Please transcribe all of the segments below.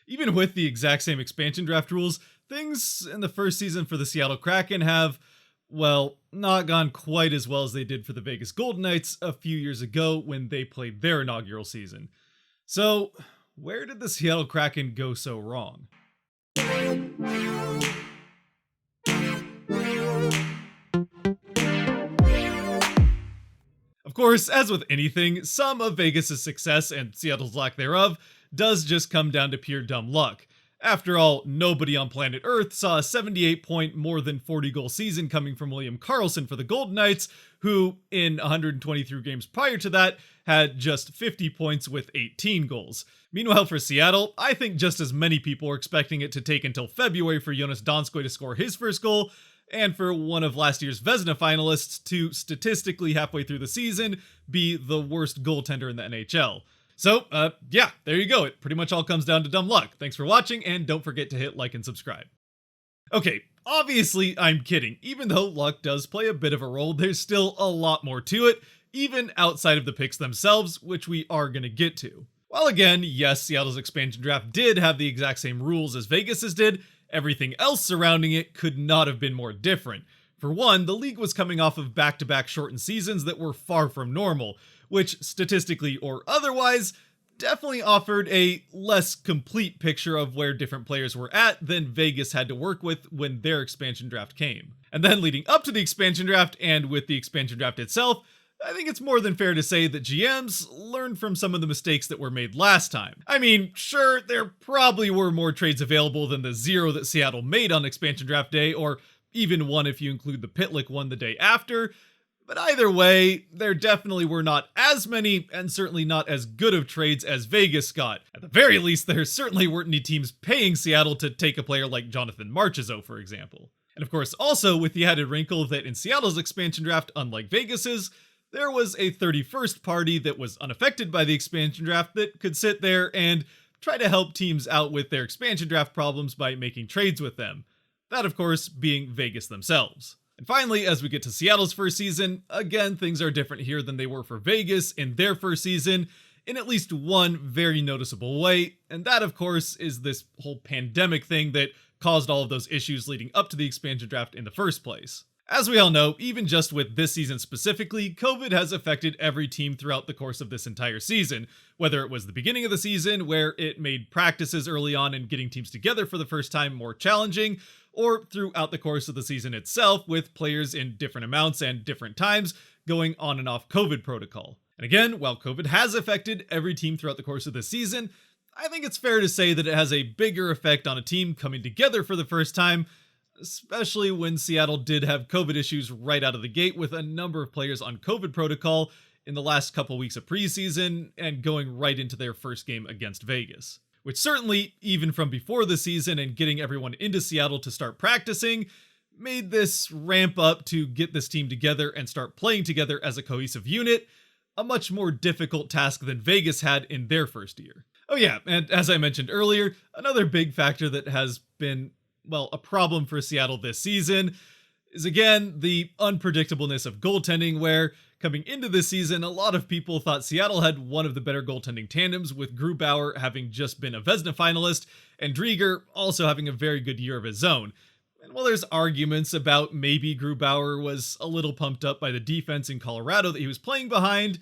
Even with the exact same expansion draft rules, things in the first season for the Seattle Kraken have, well, not gone quite as well as they did for the Vegas Golden Knights a few years ago when they played their inaugural season. So, where did the Seattle Kraken go so wrong? Of course, as with anything, some of Vegas' success and Seattle's lack thereof does just come down to pure dumb luck. After all, nobody on planet Earth saw a 78-point, more than 40-goal season coming from William Karlsson for the Golden Knights, who, in 123 games prior to that, had just 50 points with 18 goals. Meanwhile, for Seattle, I think just as many people were expecting it to take until February for Jonas Donskoi to score his first goal, and for one of last year's Vezina finalists to statistically halfway through the season be the worst goaltender in the NHL. So, yeah, there you go. It pretty much all comes down to dumb luck. Thanks for watching, and don't forget to hit like and subscribe. Okay, obviously I'm kidding. Even though luck does play a bit of a role, there's still a lot more to it, even outside of the picks themselves, which we are going to get to. While again, yes, Seattle's expansion draft did have the exact same rules as Vegas's did, everything else surrounding it could not have been more different. For one, the league was coming off of back-to-back shortened seasons that were far from normal, which statistically or otherwise definitely offered a less complete picture of where different players were at than Vegas had to work with when their expansion draft came. And then leading up to the expansion draft and with the expansion draft itself, I think it's more than fair to say that GMs learned from some of the mistakes that were made last time. I mean, sure, there probably were more trades available than the 0 that Seattle made on expansion draft day, or even one if you include the Pitlick one the day after, but either way, there definitely were not as many, and certainly not as good of trades as Vegas got. At the very least, there certainly weren't any teams paying Seattle to take a player like Jonathan Marchessault, for example. And of course, also with the added wrinkle that in Seattle's expansion draft, unlike Vegas's, there was a 31st party that was unaffected by the expansion draft that could sit there and try to help teams out with their expansion draft problems by making trades with them. That, of course, being Vegas themselves. And finally, as we get to Seattle's first season, again, things are different here than they were for Vegas in their first season, in at least one very noticeable way, and that, of course, is this whole pandemic thing that caused all of those issues leading up to the expansion draft in the first place. As we all know, even just with this season specifically, COVID has affected every team throughout the course of this entire season, whether it was the beginning of the season where it made practices early on and getting teams together for the first time more challenging, or throughout the course of the season itself with players in different amounts and different times going on and off COVID protocol. And again, while COVID has affected every team throughout the course of this season, I think it's fair to say that it has a bigger effect on a team coming together for the first time, especially when Seattle did have COVID issues right out of the gate with a number of players on COVID protocol in the last couple weeks of preseason and going right into their first game against Vegas. Which certainly, even from before the season and getting everyone into Seattle to start practicing, made this ramp up to get this team together and start playing together as a cohesive unit a much more difficult task than Vegas had in their first year. Oh yeah, and as I mentioned earlier, another big factor that has been, well, a problem for Seattle this season is again the unpredictableness of goaltending, where coming into this season, a lot of people thought Seattle had one of the better goaltending tandems, with Grubauer having just been a Vezina finalist and Driedger also having a very good year of his own. And while there's arguments about maybe Grubauer was a little pumped up by the defense in Colorado that he was playing behind,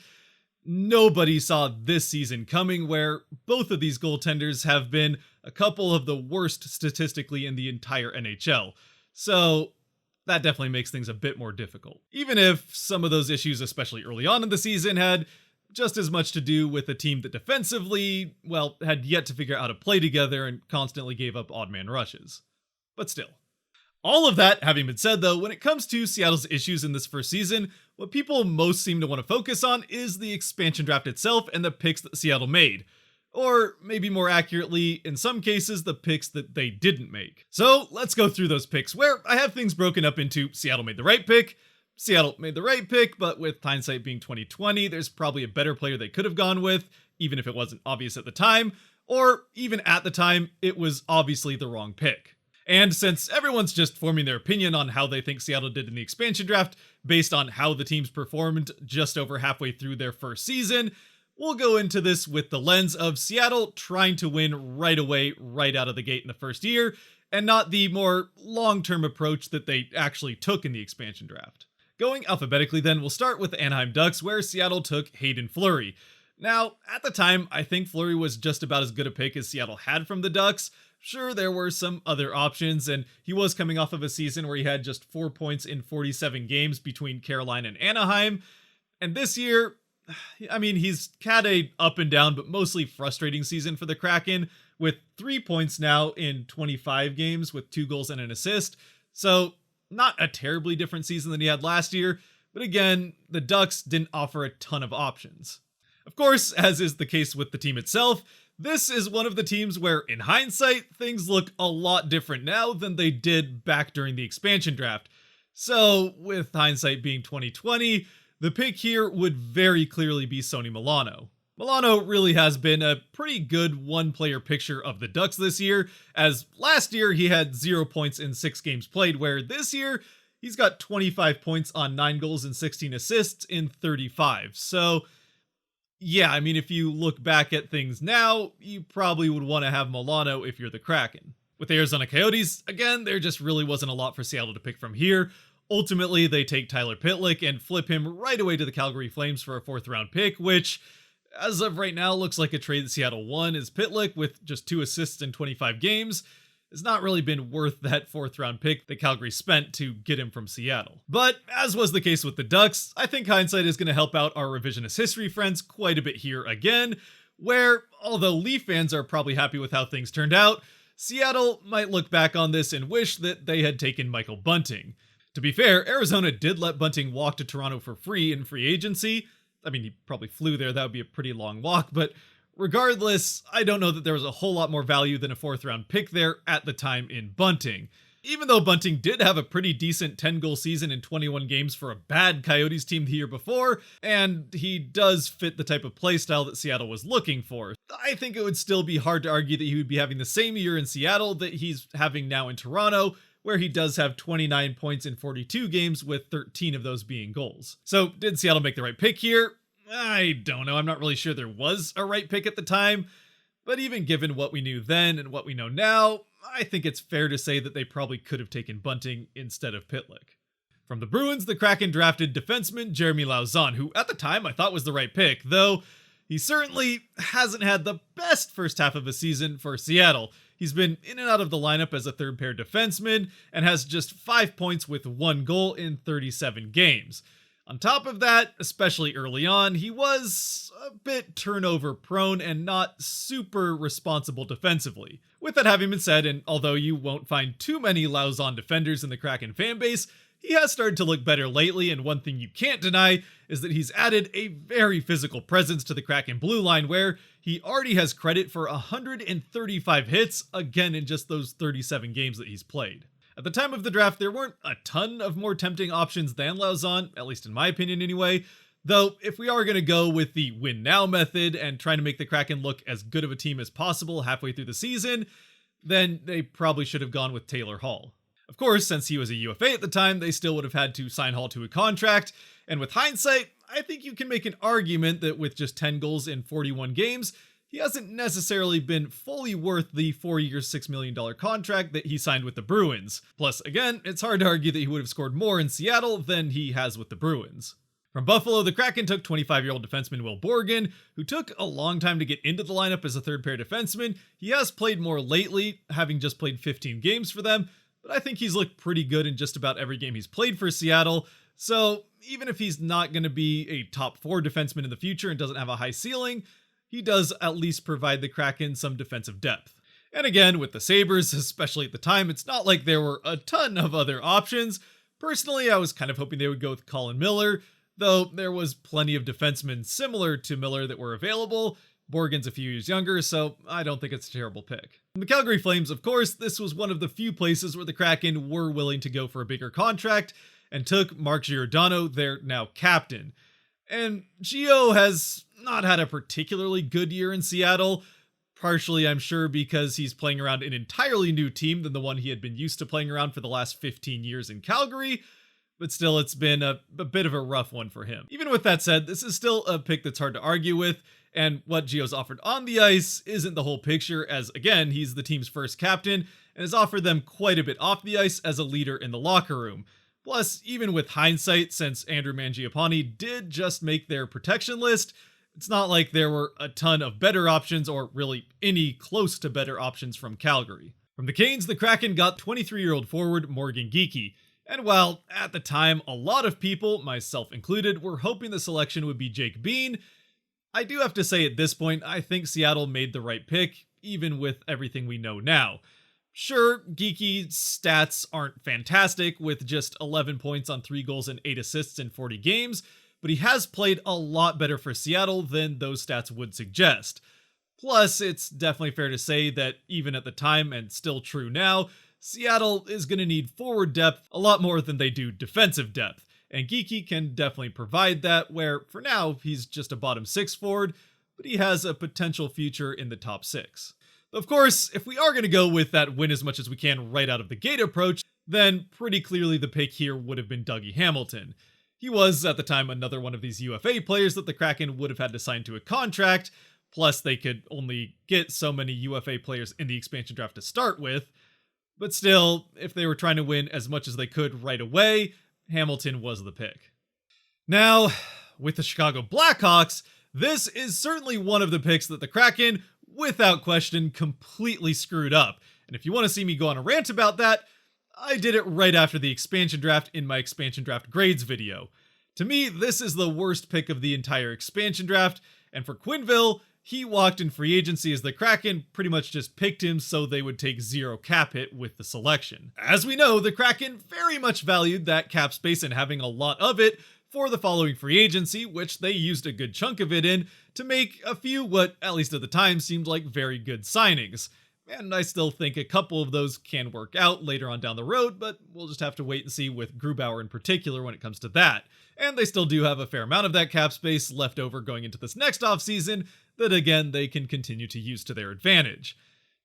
nobody saw this season coming, where both of these goaltenders have been a couple of the worst statistically in the entire NHL. So that definitely makes things a bit more difficult. Even if some of those issues, especially early on in the season, had just as much to do with a team that defensively, well, had yet to figure out how to play together and constantly gave up odd man rushes. But still. All of that having been said though, when it comes to Seattle's issues in this first season, what people most seem to want to focus on is the expansion draft itself and the picks that Seattle made. Or maybe more accurately, in some cases, the picks that they didn't make. So let's go through those picks, where I have things broken up into Seattle made the right pick, Seattle made the right pick, but with hindsight being 2020, there's probably a better player they could have gone with, even if it wasn't obvious at the time, or even at the time, it was obviously the wrong pick. And since everyone's just forming their opinion on how they think Seattle did in the expansion draft based on how the teams performed just over halfway through their first season, We'll go into this with the lens of Seattle trying to win right away, right out of the gate in the first year, and not the more long-term approach that they actually took in the expansion draft. Going alphabetically then, we'll start with the Anaheim Ducks, where Seattle took Hayden Fleury. Now, at the time, I think Fleury was just about as good a pick as Seattle had from the Ducks. Sure, there were some other options, and he was coming off of a season where he had just 4 points in 47 games between Carolina and Anaheim. And this year, I mean, he's had a up and down, but mostly frustrating season for the Kraken, with 3 points now in 25 games with 2 goals and an assist. So, not a terribly different season than he had last year, but again, the Ducks didn't offer a ton of options. Of course, as is the case with the team itself, this is one of the teams where, in hindsight, things look a lot different now than they did back during the expansion draft. So, with hindsight being 2020, the pick here would very clearly be Sonny Milano. Milano really has been a pretty good one-player picture of the Ducks this year, as last year he had 0 points in 6 games played, where this year he's got 25 points on 9 goals and 16 assists in 35. So, yeah, I mean, if you look back at things now, you probably would want to have Milano if you're the Kraken. With the Arizona Coyotes, again, there just really wasn't a lot for Seattle to pick from here. Ultimately, they take Tyler Pitlick and flip him right away to the Calgary Flames for a 4th-round pick, which, as of right now, looks like a trade that Seattle won, as Pitlick, with just 2 assists in 25 games, has not really been worth that 4th-round pick that Calgary spent to get him from Seattle. But, as was the case with the Ducks, I think hindsight is going to help out our revisionist history friends quite a bit here again, where, although Leaf fans are probably happy with how things turned out, Seattle might look back on this and wish that they had taken Michael Bunting. To be fair, Arizona did let Bunting walk to Toronto for free in free agency. I mean, he probably flew there, that would be a pretty long walk, but regardless, I don't know that there was a whole lot more value than a 4th-round pick there at the time in Bunting. Even though Bunting did have a pretty decent 10-goal season in 21 games for a bad Coyotes team the year before, and he does fit the type of playstyle that Seattle was looking for, I think it would still be hard to argue that he would be having the same year in Seattle that he's having now in Toronto, where he does have 29 points in 42 games, with 13 of those being goals. So, did Seattle make the right pick here? I don't know. I'm not really sure there was a right pick at the time, but even given what we knew then and what we know now, I think it's fair to say that they probably could have taken Bunting instead of Pitlick. From the Bruins, the Kraken drafted defenseman Jeremy Lauzon, who at the time I thought was the right pick, though he certainly hasn't had the best first half of a season for Seattle. He's been in and out of the lineup as a 3rd-pair defenseman and has just 5 points with 1 goal in 37 games. On top of that, especially early on, he was a bit turnover prone and not super responsible defensively. With that having been said, and although you won't find too many Lauzon defenders in the Kraken fanbase, he has started to look better lately, and one thing you can't deny is that he's added a very physical presence to the Kraken blue line, where he already has credit for 135 hits, again in just those 37 games that he's played. At the time of the draft, there weren't a ton of more tempting options than Lauzon, at least in my opinion anyway, though if we are going to go with the win now method and trying to make the Kraken look as good of a team as possible halfway through the season, then they probably should have gone with Taylor Hall. Of course, since he was a UFA at the time, they still would have had to sign Hall to a contract, and with hindsight, I think you can make an argument that with just 10 goals in 41 games, he hasn't necessarily been fully worth the 4-year, $6 million contract that he signed with the Bruins. Plus, again, it's hard to argue that he would have scored more in Seattle than he has with the Bruins. From Buffalo, the Kraken took 25-year-old defenseman Will Borgen, who took a long time to get into the lineup as a 3rd-pair defenseman. He has played more lately, having just played 15 games for them, but I think he's looked pretty good in just about every game he's played for Seattle, so even if he's not going to be a top 4 defenseman in the future and doesn't have a high ceiling, he does at least provide the Kraken some defensive depth. And again, with the Sabres, especially at the time, it's not like there were a ton of other options. Personally, I was kind of hoping they would go with Colin Miller, though there was plenty of defensemen similar to Miller that were available. Borgen's a few years younger, so I don't think it's a terrible pick. The Calgary Flames, of course, this was one of the few places where the Kraken were willing to go for a bigger contract, and took Mark Giordano, their now captain. And Gio has not had a particularly good year in Seattle, partially I'm sure because he's playing around an entirely new team than the one he had been used to playing around for the last 15 years in Calgary, but still it's been a bit of a rough one for him. Even with that said, this is still a pick that's hard to argue with, and what Gio's offered on the ice isn't the whole picture, as again, he's the team's first captain and has offered them quite a bit off the ice as a leader in the locker room. Plus, even with hindsight, since Andrew Mangiapane did just make their protection list, it's not like there were a ton of better options or really any close to better options from Calgary. From the Canes, the Kraken got 23-year-old forward Morgan Geekie. And while at the time a lot of people, myself included, were hoping the selection would be Jake Bean, I do have to say at this point I think Seattle made the right pick, even with everything we know now. Sure, Geekie's stats aren't fantastic with just 11 points on 3 goals and 8 assists in 40 games, but he has played a lot better for Seattle than those stats would suggest. Plus, it's definitely fair to say that even at the time, and still true now, Seattle is going to need forward depth a lot more than they do defensive depth, and Geekie can definitely provide that, where for now he's just a bottom 6 forward, but he has a potential future in the top 6. Of course, if we are going to go with that win as much as we can right out of the gate approach, then pretty clearly the pick here would have been Dougie Hamilton. He was, at the time, another one of these UFA players that the Kraken would have had to sign to a contract, plus they could only get so many UFA players in the expansion draft to start with. But still, if they were trying to win as much as they could right away, Hamilton was the pick. Now, with the Chicago Blackhawks, this is certainly one of the picks that the Kraken, without question, completely screwed up. And if you want to see me go on a rant about that, I did it right after the expansion draft in my expansion draft grades video. To me, this is the worst pick of the entire expansion draft, and for Quennville, he walked in free agency as the Kraken pretty much just picked him so they would take 0 cap hit with the selection. As we know, the Kraken very much valued that cap space and having a lot of it for the following free agency, which they used a good chunk of it in to make a few what, at least at the time, seemed like very good signings. And I still think a couple of those can work out later on down the road, but we'll just have to wait and see with Grubauer in particular when it comes to that. And they still do have a fair amount of that cap space left over going into this next offseason that again they can continue to use to their advantage.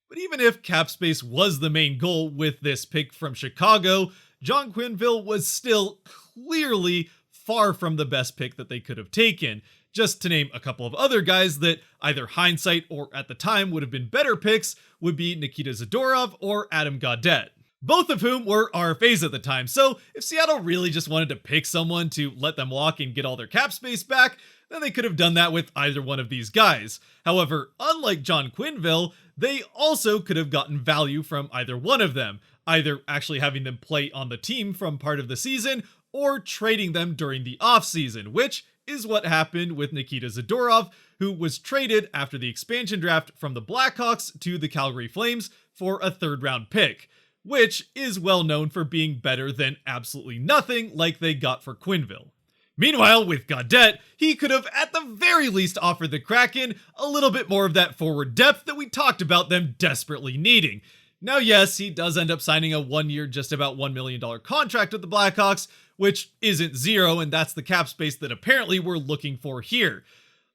But even if cap space was the main goal with this pick from Chicago, John Quennville was still clearly far from the best pick that they could have taken. Just to name a couple of other guys that either hindsight or at the time would have been better picks would be Nikita Zadorov or Adam Gaudette, both of whom were RFAs at the time. So if Seattle really just wanted to pick someone to let them walk and get all their cap space back, then they could have done that with either one of these guys. However, unlike John Quennville, they also could have gotten value from either one of them, either actually having them play on the team from part of the season or trading them during the offseason, which is what happened with Nikita Zadorov, who was traded after the expansion draft from the Blackhawks to the Calgary Flames for a 3rd-round pick, which is well known for being better than absolutely nothing like they got for Quennville. Meanwhile, with Gaudette, he could have at the very least offered the Kraken a little bit more of that forward depth that we talked about them desperately needing. Now yes, he does end up signing a 1-year, just about $1 million contract with the Blackhawks, which isn't 0, and that's the cap space that apparently we're looking for here.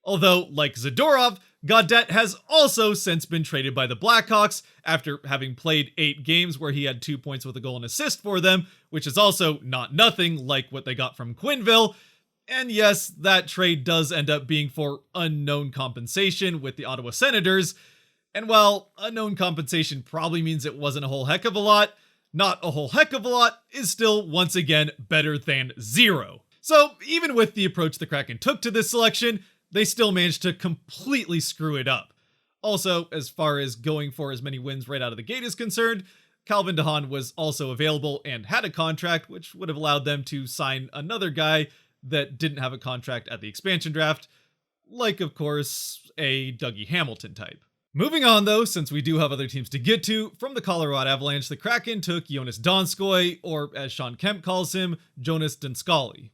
Although, like Zadorov, Gaudette has also since been traded by the Blackhawks after having played 8 games where he had 2 points with a goal and assist for them, which is also not nothing like what they got from Quennville. And yes, that trade does end up being for unknown compensation with the Ottawa Senators. And while unknown compensation probably means it wasn't a whole heck of a lot, not a whole heck of a lot is still, once again, better than 0. So even with the approach the Kraken took to this selection, they still managed to completely screw it up. Also, as far as going for as many wins right out of the gate is concerned, Calvin DeHaan was also available and had a contract, which would have allowed them to sign another guy that didn't have a contract at the expansion draft, like, of course, a Dougie Hamilton type. Moving on, though, since we do have other teams to get to, from the Colorado Avalanche, the Kraken took Jonas Donskoi, or as Sean Kemp calls him, Jonas Donskoi.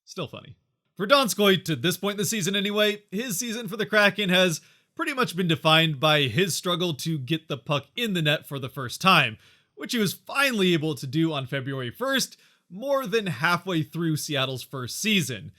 Still funny. For Donskoi, to this point in the season anyway, his season for the Kraken has pretty much been defined by his struggle to get the puck in the net for the first time, which he was finally able to do on February 1st, more than halfway through Seattle's first season.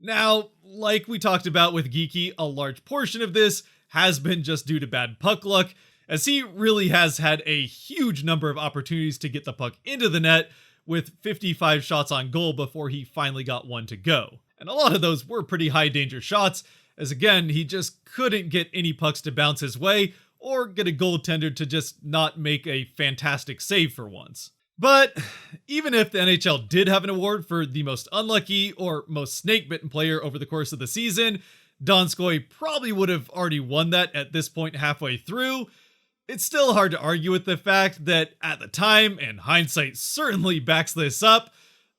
Now, like we talked about with Geekie, a large portion of this has been just due to bad puck luck, as he really has had a huge number of opportunities to get the puck into the net, with 55 shots on goal before he finally got one to go. And a lot of those were pretty high danger shots, as again, he just couldn't get any pucks to bounce his way or get a goaltender to just not make a fantastic save for once. But even if the NHL did have an award for the most unlucky or most snake-bitten player over the course of the season, Donskoi probably would have already won that at this point halfway through. It's still hard to argue with the fact that at the time, and hindsight certainly backs this up,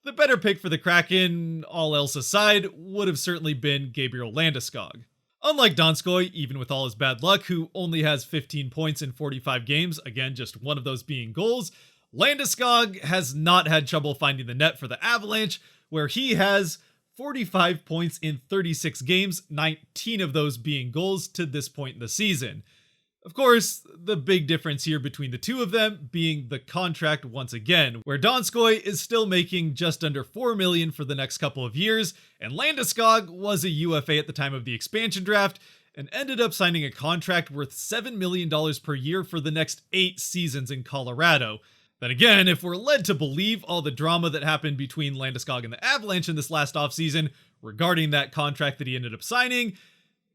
the better pick for the Kraken, all else aside, would have certainly been Gabriel Landeskog. Unlike Donskoi, even with all his bad luck, who only has 15 points in 45 games, again just one of those being goals, Landeskog has not had trouble finding the net for the Avalanche, where he has 45 points in 36 games, 19 of those being goals to this point in the season. Of course, the big difference here between the two of them being the contract once again, where Donskoi is still making just under $4 million for the next couple of years, and Landeskog was a UFA at the time of the expansion draft and ended up signing a contract worth $7 million per year for the next 8 seasons in Colorado. Then again, if we're led to believe all the drama that happened between Landeskog and the Avalanche in this last offseason regarding that contract that he ended up signing,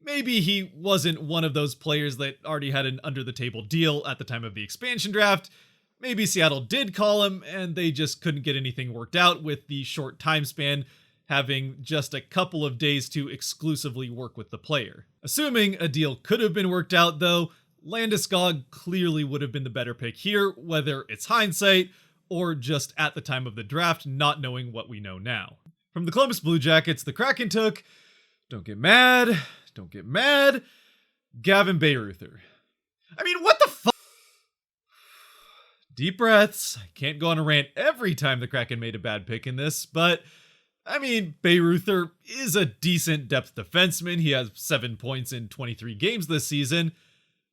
maybe he wasn't one of those players that already had an under-the-table deal at the time of the expansion draft. Maybe Seattle did call him, and they just couldn't get anything worked out with the short time span, having just a couple of days to exclusively work with the player. Assuming a deal could have been worked out, though, Landeskog clearly would have been the better pick here, whether it's hindsight or just at the time of the draft, not knowing what we know now. From the Columbus Blue Jackets, the Kraken took, don't get mad, Gavin Bayreuther. I mean, what the fuck? Deep breaths. I can't go on a rant every time the Kraken made a bad pick in this, but I mean, Bayreuther is a decent depth defenseman. He has 7 points in 23 games this season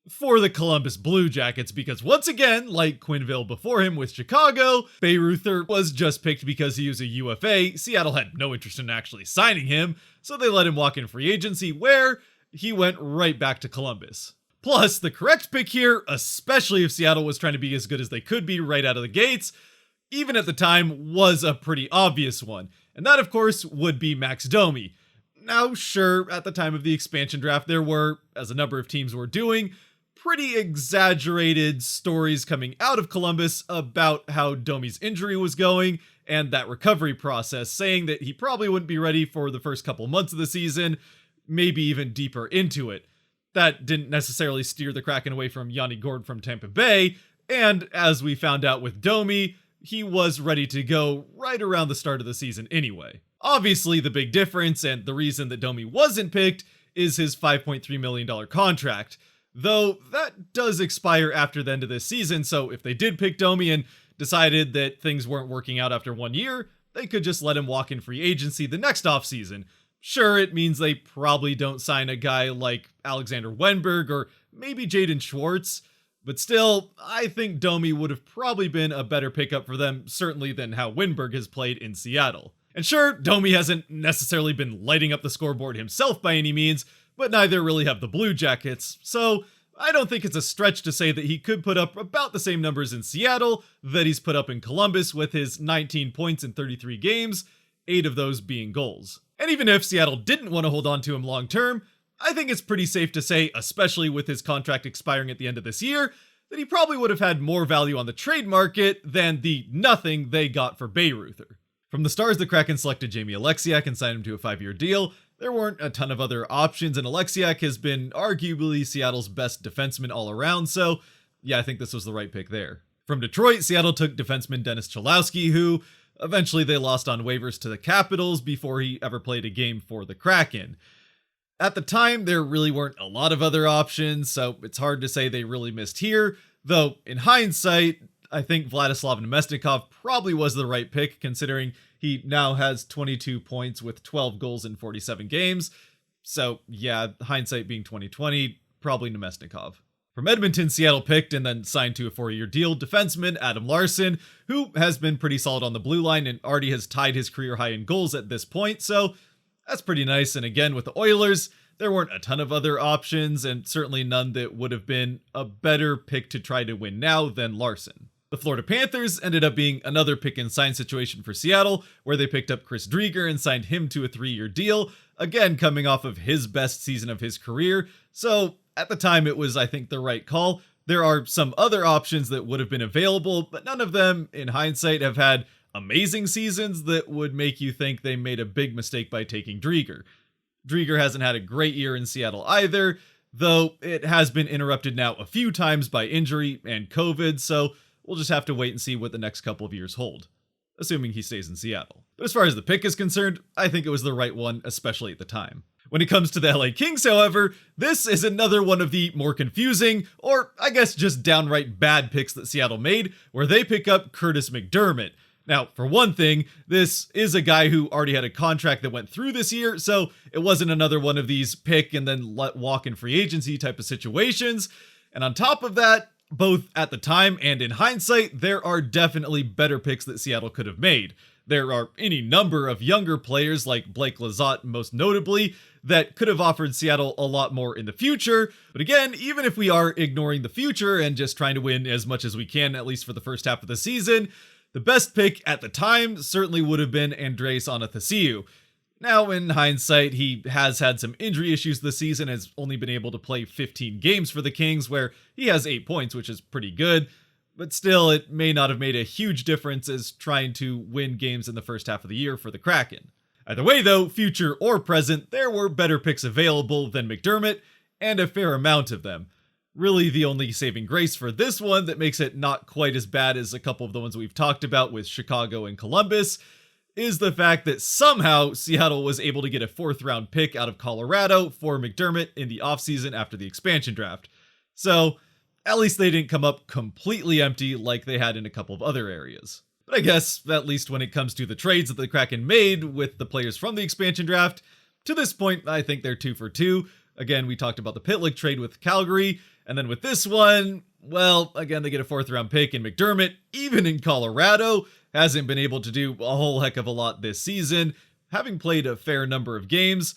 for the Columbus Blue Jackets, because once again, like Quennville before him with Chicago, Bayreuther was just picked because he was a UFA. Seattle had no interest in actually signing him, so they let him walk in free agency, where he went right back to Columbus. Plus, the correct pick here, especially if Seattle was trying to be as good as they could be right out of the gates, even at the time, was a pretty obvious one. And that, of course, would be Max Domi. Now, sure, at the time of the expansion draft, there were, as a number of teams were doing, pretty exaggerated stories coming out of Columbus about how Domi's injury was going and that recovery process, saying that he probably wouldn't be ready for the first couple months of the season, maybe even deeper into it. That didn't necessarily steer the Kraken away from Yanni Gourde from Tampa Bay, and as we found out with Domi, he was ready to go right around the start of the season anyway. Obviously, the big difference, and the reason that Domi wasn't picked, is his $5.3 million contract. Though that does expire after the end of this season, so if they did pick Domi and decided that things weren't working out after 1 year, they could just let him walk in free agency the next offseason. Sure, it means they probably don't sign a guy like Alexander Wennberg or maybe Jaden Schwartz, but still, I think Domi would have probably been a better pickup for them, certainly than how Wennberg has played in Seattle. And sure, Domi hasn't necessarily been lighting up the scoreboard himself by any means, but neither really have the Blue Jackets, so I don't think it's a stretch to say that he could put up about the same numbers in Seattle that he's put up in Columbus with his 19 points in 33 games, 8 of those being goals. And even if Seattle didn't want to hold on to him long term, I think it's pretty safe to say, especially with his contract expiring at the end of this year, that he probably would have had more value on the trade market than the nothing they got for Bayreuther. From the Stars, the Kraken selected Jamie Alexiak and signed him to a 5-year deal. There weren't a ton of other options, and Alexiak has been arguably Seattle's best defenseman all around, so yeah, I think this was the right pick there. From Detroit, Seattle took defenseman Dennis Cholowski, who eventually they lost on waivers to the Capitals before he ever played a game for the Kraken. At the time, there really weren't a lot of other options, so it's hard to say they really missed here, though in hindsight, I think Vladislav Nemesnikov probably was the right pick, considering he now has 22 points with 12 goals in 47 games. So yeah, hindsight being 2020, probably Nemesnikov. From Edmonton, Seattle picked and then signed to a 4-year deal defenseman Adam Larsson, who has been pretty solid on the blue line and already has tied his career high in goals at this point, so that's pretty nice. And again, with the Oilers, there weren't a ton of other options, and certainly none that would have been a better pick to try to win now than Larsson. The Florida Panthers ended up being another pick and sign situation for Seattle, where they picked up Chris Driedger and signed him to a 3-year deal, again coming off of his best season of his career, so at the time it was, I think, the right call. There are some other options that would have been available, but none of them, in hindsight, have had amazing seasons that would make you think they made a big mistake by taking Driedger. Driedger hasn't had a great year in Seattle either, though it has been interrupted now a few times by injury and COVID, so we'll just have to wait and see what the next couple of years hold, assuming he stays in Seattle. But as far as the pick is concerned, I think it was the right one, especially at the time. When it comes to the LA Kings, however, this is another one of the more confusing, or I guess just downright bad picks that Seattle made, where they pick up Kurtis MacDermid. Now, for one thing, this is a guy who already had a contract that went through this year, so it wasn't another one of these pick and then let walk in free agency type of situations. And on top of that, both at the time and in hindsight, there are definitely better picks that Seattle could have made. There are any number of younger players, like Blake Lauzon most notably, that could have offered Seattle a lot more in the future. But again, even if we are ignoring the future and just trying to win as much as we can, at least for the first half of the season, the best pick at the time certainly would have been Andreas Athanasiou. Now, in hindsight, he has had some injury issues this season, has only been able to play 15 games for the Kings, where he has 8 points, which is pretty good. But still, it may not have made a huge difference as trying to win games in the first half of the year for the Kraken. Either way though, future or present, there were better picks available than MacDermid, and a fair amount of them. Really, the only saving grace for this one that makes it not quite as bad as a couple of the ones we've talked about with Chicago and Columbus is the fact that somehow Seattle was able to get a 4th round pick out of Colorado for MacDermid in the offseason after the expansion draft. So, at least they didn't come up completely empty like they had in a couple of other areas. But I guess, at least when it comes to the trades that the Kraken made with the players from the expansion draft, to this point, I think they're 2 for 2. Again, we talked about the Pitlick trade with Calgary, and then with this one, well, again, they get a 4th round pick in MacDermid, even in Colorado, hasn't been able to do a whole heck of a lot this season, having played a fair number of games,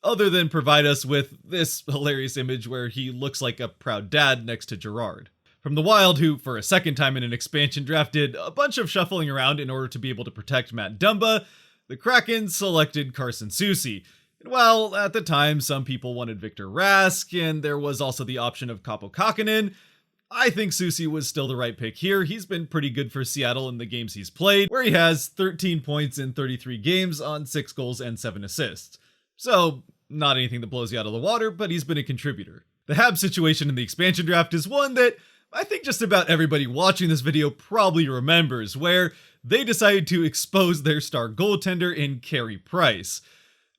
other than provide us with this hilarious image where he looks like a proud dad next to Gerard. From the Wild, who for a second time in an expansion draft did a bunch of shuffling around in order to be able to protect Matt Dumba, the Kraken selected Carson Soucy. And while at the time some people wanted Victor Rask, and there was also the option of Kaapo Kähkönen, I think Soucy was still the right pick here. He's been pretty good for Seattle in the games he's played, where he has 13 points in 33 games on 6 goals and 7 assists. So, not anything that blows you out of the water, but he's been a contributor. The Habs situation in the expansion draft is one that I think just about everybody watching this video probably remembers, where they decided to expose their star goaltender in Carey Price.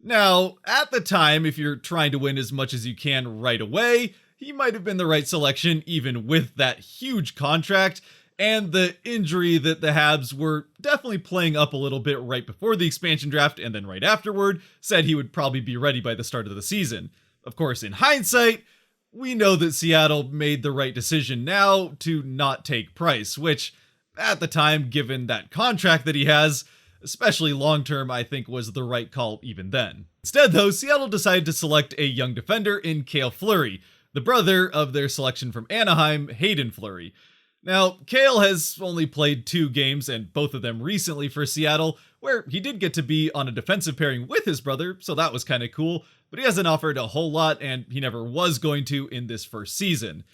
Now, at the time, if you're trying to win as much as you can right away, he might have been the right selection even with that huge contract, and the injury that the Habs were definitely playing up a little bit right before the expansion draft and then right afterward said he would probably be ready by the start of the season. Of course, in hindsight, we know that Seattle made the right decision now to not take Price, which at the time, given that contract that he has, especially long-term, I think was the right call even then. Instead though, Seattle decided to select a young defender in Cale Fleury, the brother of their selection from Anaheim, Hayden Fleury. Now, Cale has only played 2 games, and both of them recently for Seattle, where he did get to be on a defensive pairing with his brother, so that was kind of cool, but he hasn't offered a whole lot, and he never was going to in this first season.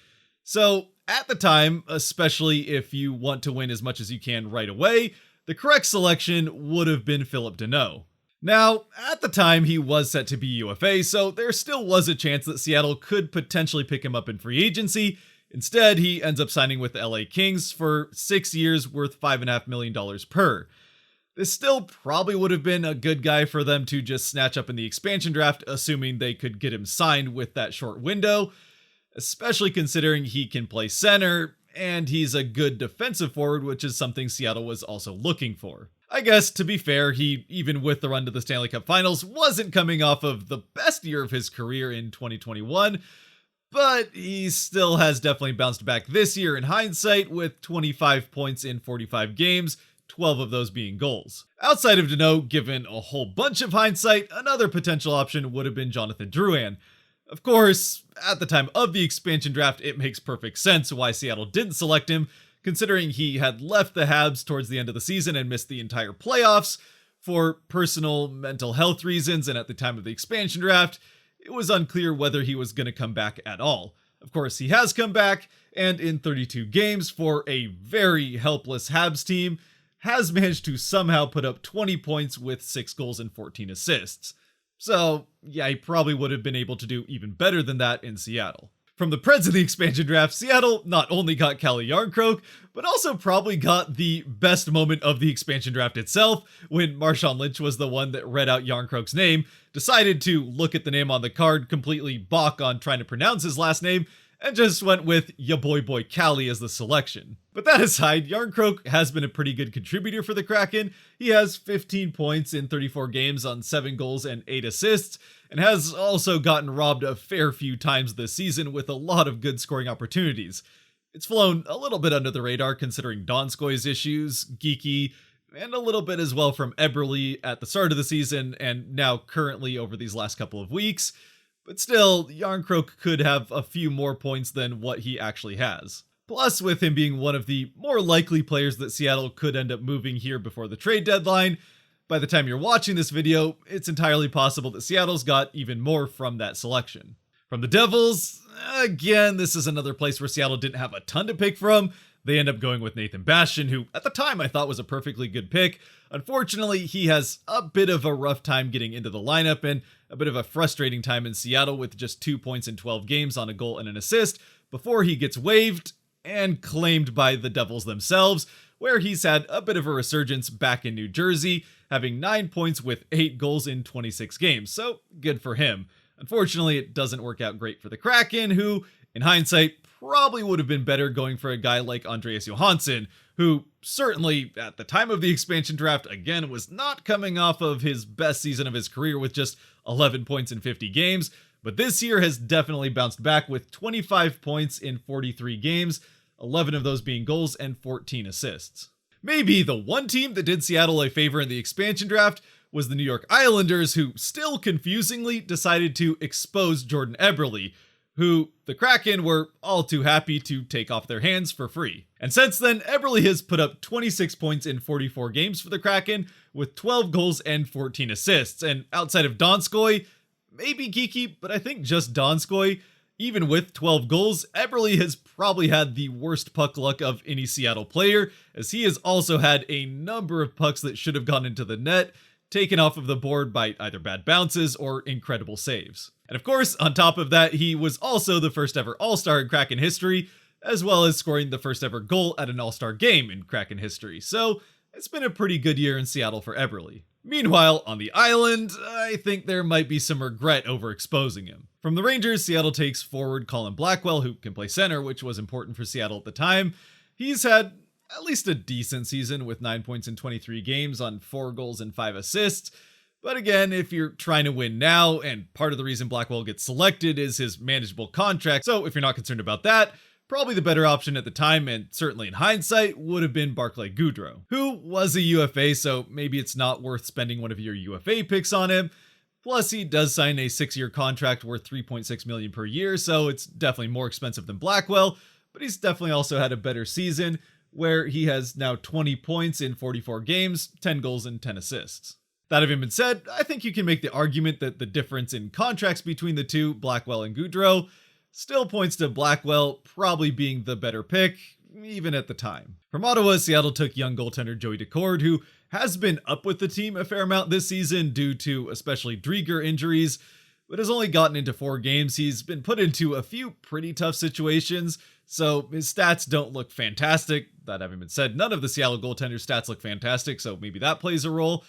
So, at the time, especially if you want to win as much as you can right away, the correct selection would have been Phillip Danault. Now, at the time, he was set to be UFA, so there still was a chance that Seattle could potentially pick him up in free agency. Instead, he ends up signing with the LA Kings for 6 years worth $5.5 million per. This still probably would have been a good guy for them to just snatch up in the expansion draft, assuming they could get him signed with that short window, especially considering he can play center, and he's a good defensive forward, which is something Seattle was also looking for. I guess, to be fair, he, even with the run to the Stanley Cup Finals, wasn't coming off of the best year of his career in 2021, but he still has definitely bounced back this year in hindsight with 25 points in 45 games, 12 of those being goals. Outside of Danault, given a whole bunch of hindsight, another potential option would have been Jonathan Drouin. Of course, at the time of the expansion draft, it makes perfect sense why Seattle didn't select him, considering he had left the Habs towards the end of the season and missed the entire playoffs for personal mental health reasons, and at the time of the expansion draft, it was unclear whether he was going to come back at all. Of course, he has come back, and in 32 games for a very helpless Habs team, has managed to somehow put up 20 points with 6 goals and 14 assists. So, yeah, he probably would have been able to do even better than that in Seattle. From the Preds in the expansion draft, Seattle not only got Calle Jarnkrok, but also probably got the best moment of the expansion draft itself, when Marshawn Lynch was the one that read out Jarnkrok's name, decided to look at the name on the card, completely balk on trying to pronounce his last name, and just went with ya boy Calle as the selection. But that aside, Jarnkrok has been a pretty good contributor for the Kraken. He has 15 points in 34 games on 7 goals and 8 assists, and has also gotten robbed a fair few times this season with a lot of good scoring opportunities. It's flown a little bit under the radar considering Donskoi's issues, Geekie, and a little bit as well from Eberle at the start of the season and now currently over these last couple of weeks. But still, Jarnkrok could have a few more points than what he actually has. Plus, with him being one of the more likely players that Seattle could end up moving here before the trade deadline, by the time you're watching this video, it's entirely possible that Seattle's got even more from that selection. From the Devils, again, this is another place where Seattle didn't have a ton to pick from. They end up going with Nathan Bastian, who at the time I thought was a perfectly good pick. Unfortunately, he has a bit of a rough time getting into the lineup and a bit of a frustrating time in Seattle with just 2 points in 12 games on a goal and an assist before he gets waived and claimed by the Devils themselves, where he's had a bit of a resurgence back in New Jersey, having 9 points with 8 goals in 26 games, so good for him. Unfortunately, it doesn't work out great for the Kraken, who, in hindsight, probably would have been better going for a guy like Andreas Johansson, who certainly, at the time of the expansion draft, again, was not coming off of his best season of his career with just 11 points in 50 games, but this year has definitely bounced back with 25 points in 43 games, 11 of those being goals and 14 assists. Maybe the one team that did Seattle a favor in the expansion draft was the New York Islanders, who still confusingly decided to expose Jordan Eberle, who the Kraken were all too happy to take off their hands for free. And since then, Eberle has put up 26 points in 44 games for the Kraken, with 12 goals and 14 assists, and outside of Donskoi, maybe Geekie, but I think just Donskoi, even with 12 goals, Eberle has probably had the worst puck luck of any Seattle player, as he has also had a number of pucks that should have gone into the net, taken off of the board by either bad bounces or incredible saves. And of course, on top of that, he was also the first ever All-Star in Kraken history, as well as scoring the first ever goal at an All-Star game in Kraken history. So it's been a pretty good year in Seattle for Eberle. Meanwhile, on the island, I think there might be some regret over exposing him. From the Rangers, Seattle takes forward Colin Blackwell, who can play center, which was important for Seattle at the time. He's had at least a decent season with 9 points in 23 games on 4 goals and 5 assists. But again, if you're trying to win now, and part of the reason Blackwell gets selected is his manageable contract, so if you're not concerned about that, probably the better option at the time, and certainly in hindsight, would have been Barclay Goodrow, who was a UFA, so maybe it's not worth spending one of your UFA picks on him. Plus, he does sign a 6-year contract worth $3.6 million per year, so it's definitely more expensive than Blackwell, but he's definitely also had a better season, where he has now 20 points in 44 games, 10 goals and 10 assists. That having been said, I think you can make the argument that the difference in contracts between the two, Blackwell and Goodrow, still points to Blackwell probably being the better pick, even at the time. From Ottawa, Seattle took young goaltender Joey Daccord, who has been up with the team a fair amount this season due to especially Driedger injuries, but has only gotten into 4 games. He's been put into a few pretty tough situations, so his stats don't look fantastic. That having been said, none of the Seattle goaltender stats look fantastic, so maybe that plays a role.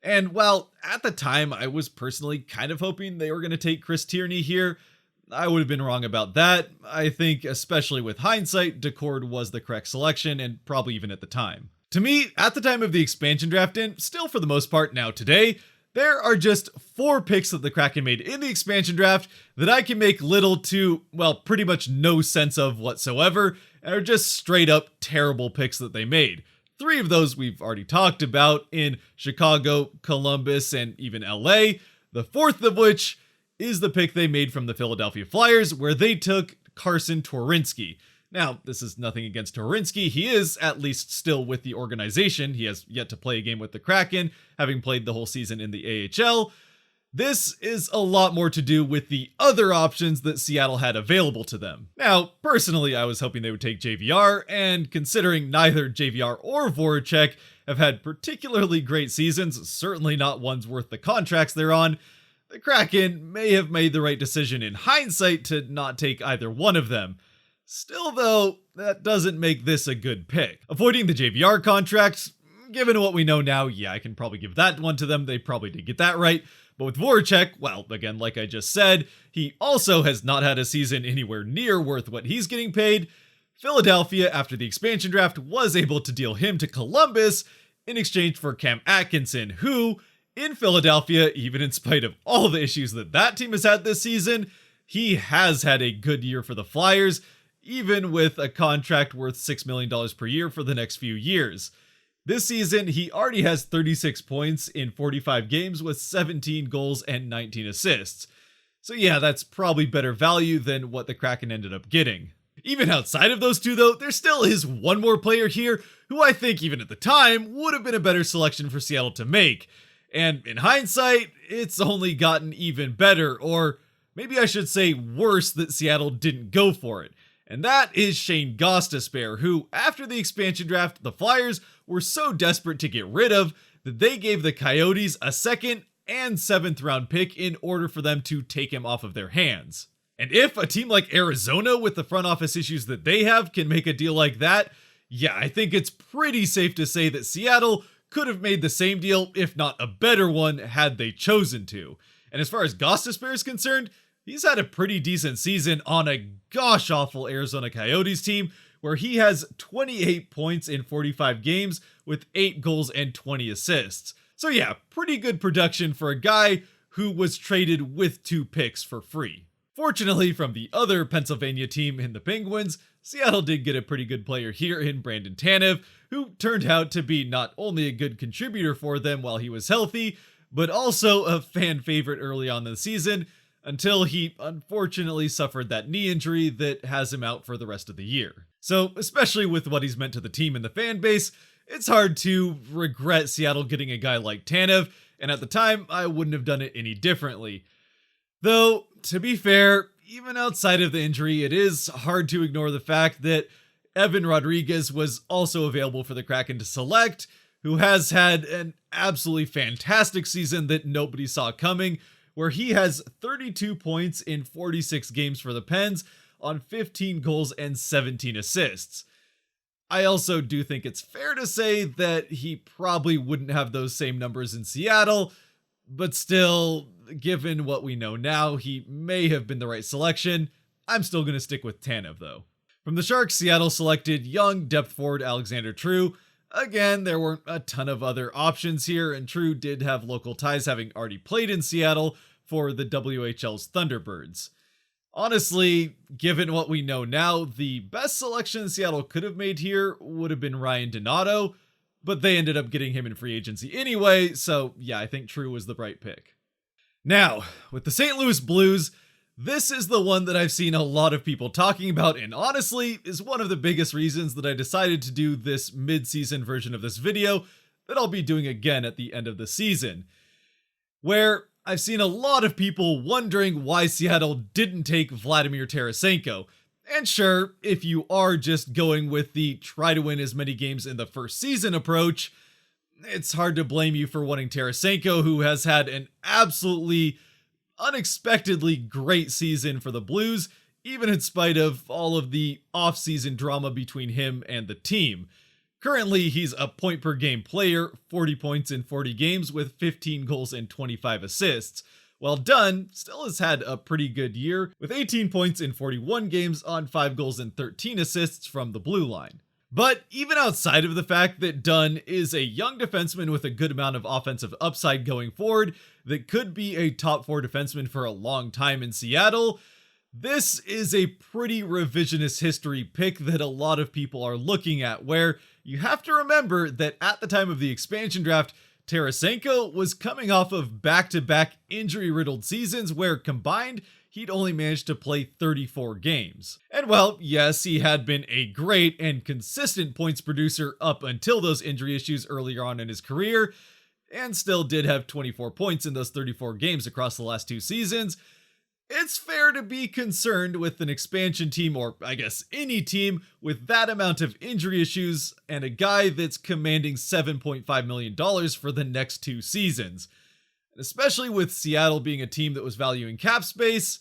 And while at the time I was personally kind of hoping they were going to take Chris Tierney here, I would have been wrong about that. I think, especially with hindsight, Daccord was the correct selection, and probably even at the time. To me, at the time of the expansion draft, and still for the most part now today, there are just 4 picks that the Kraken made in the expansion draft that I can make little to, well, pretty much no sense of whatsoever, and are just straight up terrible picks that they made. 3 of those we've already talked about in Chicago, Columbus, and even LA. The 4th of which is the pick they made from the Philadelphia Flyers, where they took Carson Twarynski. Now, this is nothing against Twarynski. He is at least still with the organization. He has yet to play a game with the Kraken, having played the whole season in the AHL. This is a lot more to do with the other options that Seattle had available to them. Now, personally, I was hoping they would take JVR, and considering neither JVR or Voracek have had particularly great seasons, certainly not ones worth the contracts they're on, the Kraken may have made the right decision in hindsight to not take either one of them. Still though, that doesn't make this a good pick. Avoiding the JVR contracts, given what we know now, yeah, I can probably give that one to them. They probably did get that right. But with Voracek, well, again, like I just said, he also has not had a season anywhere near worth what he's getting paid. Philadelphia, after the expansion draft, was able to deal him to Columbus in exchange for Cam Atkinson, who, in Philadelphia, even in spite of all the issues that team has had this season, he has had a good year for the Flyers, even with a contract worth $6 million per year for the next few years. This season, he already has 36 points in 45 games with 17 goals and 19 assists. So yeah, that's probably better value than what the Kraken ended up getting. Even outside of those two though, there still is one more player here who I think even at the time would have been a better selection for Seattle to make. And in hindsight, it's only gotten even better, or maybe I should say worse, that Seattle didn't go for it. And that is Shane Gostisbehere, who, after the expansion draft, the Flyers were so desperate to get rid of that they gave the Coyotes a 2nd and 7th round pick in order for them to take him off of their hands. And if a team like Arizona, with the front office issues that they have, can make a deal like that, yeah, I think it's pretty safe to say that Seattle could have made the same deal, if not a better one, had they chosen to. And as far as Gostisbehere is concerned, he's had a pretty decent season on a gosh-awful Arizona Coyotes team, where he has 28 points in 45 games with 8 goals and 20 assists. So yeah, pretty good production for a guy who was traded with 2 picks for free. Fortunately, from the other Pennsylvania team in the Penguins, Seattle did get a pretty good player here in Brandon Tanev, who turned out to be not only a good contributor for them while he was healthy, but also a fan favorite early on in the season, until he unfortunately suffered that knee injury that has him out for the rest of the year. So, especially with what he's meant to the team and the fan base, it's hard to regret Seattle getting a guy like Tanev, and at the time, I wouldn't have done it any differently. Though, to be fair, even outside of the injury, it is hard to ignore the fact that Evan Rodriguez was also available for the Kraken to select, who has had an absolutely fantastic season that nobody saw coming, where he has 32 points in 46 games for the Pens on 15 goals and 17 assists. I also do think it's fair to say that he probably wouldn't have those same numbers in Seattle, but still, given what we know now, he may have been the right selection. I'm still going to stick with Tanev though. From the Sharks, Seattle selected young depth forward Alexander True. Again, there weren't a ton of other options here, and True did have local ties, having already played in Seattle for the WHL's Thunderbirds. Honestly, given what we know now, the best selection Seattle could have made here would have been Ryan Donato, but they ended up getting him in free agency anyway, so yeah, I think True was the right pick. Now, with the St. Louis Blues, this is the one that I've seen a lot of people talking about, and honestly is one of the biggest reasons that I decided to do this mid-season version of this video that I'll be doing again at the end of the season, where I've seen a lot of people wondering why Seattle didn't take Vladimir Tarasenko. And sure, if you are just going with the try to win as many games in the first season approach, it's hard to blame you for wanting Tarasenko, who has had an absolutely unexpectedly great season for the Blues, even in spite of all of the off-season drama between him and the team. Currently, he's a point per game player, 40 points in 40 games with 15 goals and 25 assists, while Dunn still has had a pretty good year with 18 points in 41 games on 5 goals and 13 assists from the blue line. But even outside of the fact that Dunn is a young defenseman with a good amount of offensive upside going forward that could be a top 4 defenseman for a long time in Seattle, this is a pretty revisionist history pick that a lot of people are looking at, where you have to remember that at the time of the expansion draft, Tarasenko was coming off of back-to-back injury-riddled seasons where combined, he'd only managed to play 34 games. And well, yes, he had been a great and consistent points producer up until those injury issues earlier on in his career, and still did have 24 points in those 34 games across the last 2 seasons. It's fair to be concerned with an expansion team, or I guess any team, with that amount of injury issues and a guy that's commanding $7.5 million for the next 2 seasons. Especially with Seattle being a team that was valuing cap space,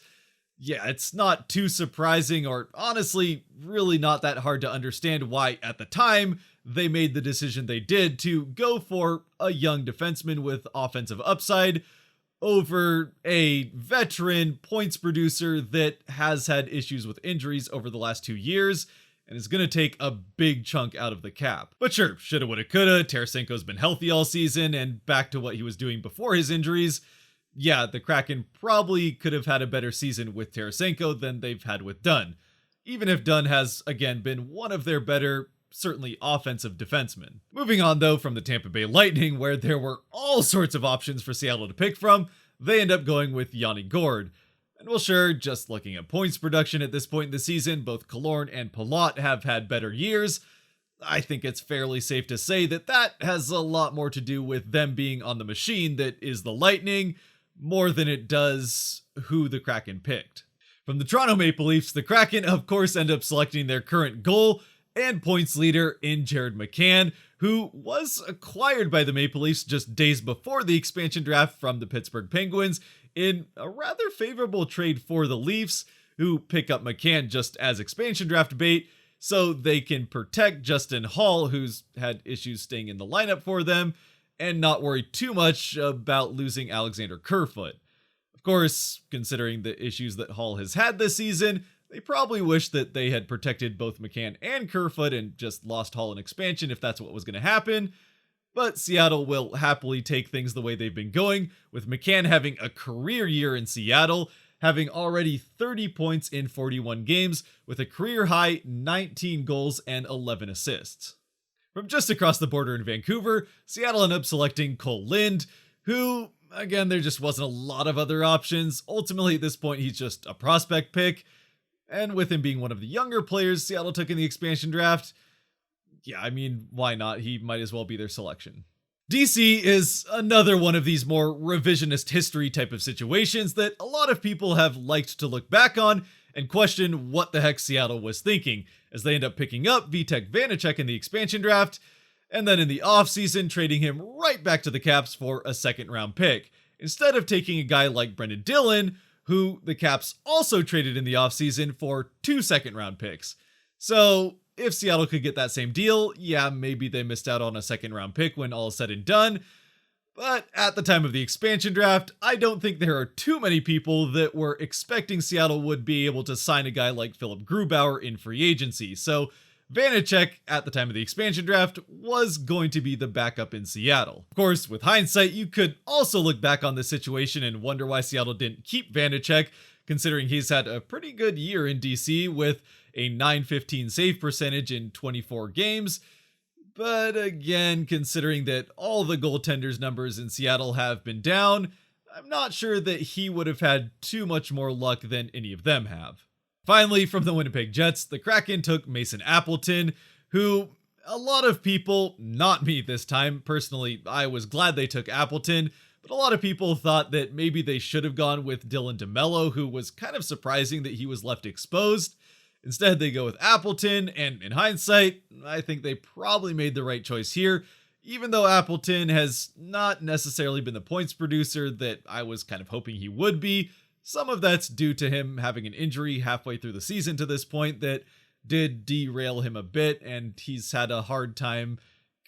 yeah, it's not too surprising, or honestly, really not that hard to understand why, at the time, they made the decision they did to go for a young defenseman with offensive upside over a veteran points producer that has had issues with injuries over the last 2 years and is going to take a big chunk out of the cap. But sure, shoulda, woulda, coulda. Tarasenko's been healthy all season and back to what he was doing before his injuries. Yeah, the Kraken probably could have had a better season with Tarasenko than they've had with Dunn, even if Dunn has, again, been one of their better, certainly offensive defensemen. Moving on though from the Tampa Bay Lightning, where there were all sorts of options for Seattle to pick from, they end up going with Yanni Gourde. And well, sure, just looking at points production at this point in the season, both Killorn and Palat have had better years. I think it's fairly safe to say that that has a lot more to do with them being on the machine that is the Lightning, more than it does who the Kraken picked. From the Toronto Maple Leafs, the Kraken of course end up selecting their current goal and points leader in Jared McCann, who was acquired by the Maple Leafs just days before the expansion draft from the Pittsburgh Penguins in a rather favorable trade for the Leafs, who pick up McCann just as expansion draft bait so they can protect Justin Hall, who's had issues staying in the lineup for them, and not worry too much about losing Alexander Kerfoot. Of course, considering the issues that Hall has had this season, they probably wish that they had protected both McCann and Kerfoot and just lost Hall in expansion if that's what was going to happen. But Seattle will happily take things the way they've been going, with McCann having a career year in Seattle, having already 30 points in 41 games, with a career-high 19 goals and 11 assists. From just across the border in Vancouver, Seattle ended up selecting Cole Lind, who, again, there just wasn't a lot of other options. Ultimately, at this point, he's just a prospect pick. And with him being one of the younger players Seattle took in the expansion draft, yeah, I mean, why not? He might as well be their selection. DC is another one of these more revisionist history type of situations that a lot of people have liked to look back on and question what the heck Seattle was thinking, as they end up picking up Vitek Vanacek in the expansion draft, and then in the offseason trading him right back to the Caps for a second-round pick, instead of taking a guy like Brendan Dillon, who the Caps also traded in the offseason for 2 second-round picks. So if Seattle could get that same deal, yeah, maybe they missed out on a second-round pick when all is said and done. But at the time of the expansion draft, I don't think there are too many people that were expecting Seattle would be able to sign a guy like Philip Grubauer in free agency. So Vanacek, at the time of the expansion draft, was going to be the backup in Seattle. Of course, with hindsight, you could also look back on this situation and wonder why Seattle didn't keep Vanacek, considering he's had a pretty good year in DC with a .915 save percentage in 24 games. But again, considering that all the goaltenders' numbers in Seattle have been down, I'm not sure that he would have had too much more luck than any of them have. Finally, from the Winnipeg Jets, the Kraken took Mason Appleton, who a lot of people, not me this time, personally, I was glad they took Appleton, but a lot of people thought that maybe they should have gone with Dylan DeMello, who was kind of surprising that he was left exposed. Instead, they go with Appleton, and in hindsight, I think they probably made the right choice here, even though Appleton has not necessarily been the points producer that I was kind of hoping he would be. Some of that's due to him having an injury halfway through the season to this point that did derail him a bit, and he's had a hard time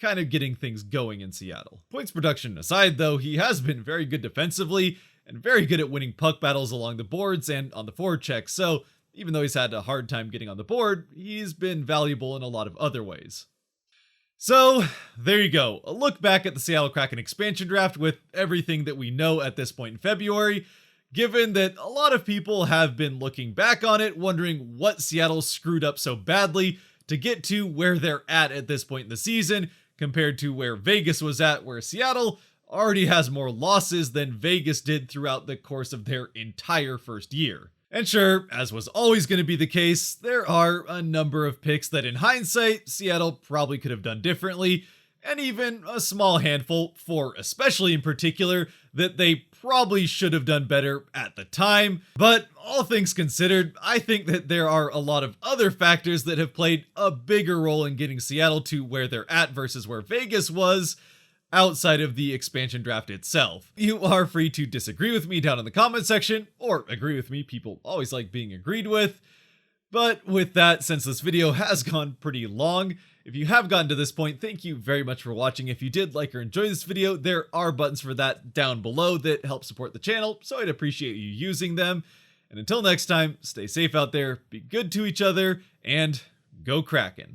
kind of getting things going in Seattle. Points production aside, though, he has been very good defensively and very good at winning puck battles along the boards and on the forecheck, so even though he's had a hard time getting on the board, he's been valuable in a lot of other ways. So, there you go. A look back at the Seattle Kraken expansion draft with everything that we know at this point in February, given that a lot of people have been looking back on it, wondering what Seattle screwed up so badly to get to where they're at this point in the season, compared to where Vegas was at, where Seattle already has more losses than Vegas did throughout the course of their entire first year. And sure, as was always going to be the case, there are a number of picks that in hindsight, Seattle probably could have done differently, and even a small handful, 4 especially in particular, that they probably should have done better at the time. But all things considered, I think that there are a lot of other factors that have played a bigger role in getting Seattle to where they're at versus where Vegas was, outside of the expansion draft itself. You are free to disagree with me down in the comment section, or agree with me, people always like being agreed with. But with that, since this video has gone pretty long, if you have gotten to this point, thank you very much for watching. If you did like or enjoy this video, there are buttons for that down below that help support the channel, so I'd appreciate you using them. And until next time, stay safe out there, be good to each other, and go Kraken.